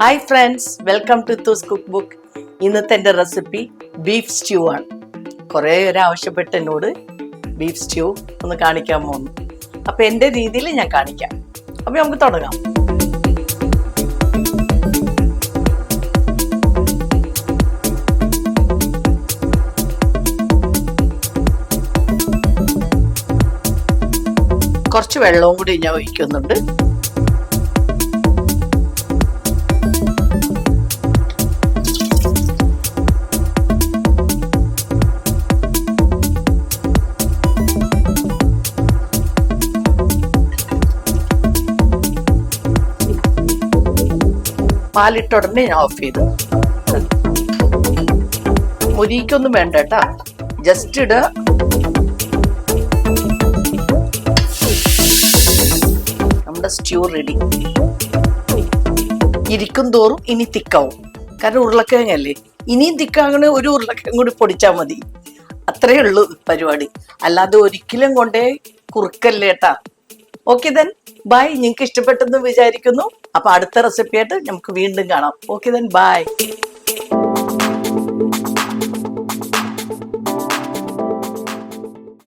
Hi friends, welcome to തൂസ് cook book. ഇന്നത്തെ എൻ്റെ റെസിപ്പി ബീഫ് സ്റ്റ്യൂ ആണ്. കുറേ പേര് ആവശ്യപ്പെട്ട് എന്നോട് ബീഫ് സ്റ്റ്യൂ ഒന്ന് കാണിക്കാൻ പോകുന്നു. അപ്പം എൻ്റെ രീതിയിൽ ഞാൻ കാണിക്കാം. അപ്പം നമുക്ക് തുടങ്ങാം. കുറച്ച് വെള്ളവും കൂടി ഞാൻ ഒഴിക്കുന്നുണ്ട്. പാലിട്ട ഉടനെ ഞാൻ ഓഫ് ചെയ്തു. മുരിക്കൊന്നും വേണ്ട കേട്ടാ, ജസ്റ്റ് ഇടുക. നമ്മുടെ സ്റ്റ്യൂ റെഡി. ഇരിക്കും തോറും ഇനി തിക്കാവും, കാരണം ഉരുളക്കിഴങ്ങല്ലേ. ഇനിയും തിക്കാകണ ഒരു ഉരുളക്കിഴങ്ങ് കൂടി പൊടിച്ചാൽ മതി. അത്രയേ ഉള്ളൂ പരിപാടി, അല്ലാതെ ഒരിക്കലും കൊണ്ടേ കുറുക്കല്ലേ കേട്ടാ. Okay then bye. നിങ്ങൾക്ക് ഇഷ്ടപ്പെട്ടെന്ന് വിചാരിക്കുന്നു. അപ്പൊ അടുത്ത റെസിപ്പി ആയിട്ട് നമുക്ക് വീണ്ടും കാണാം. Okay then bye.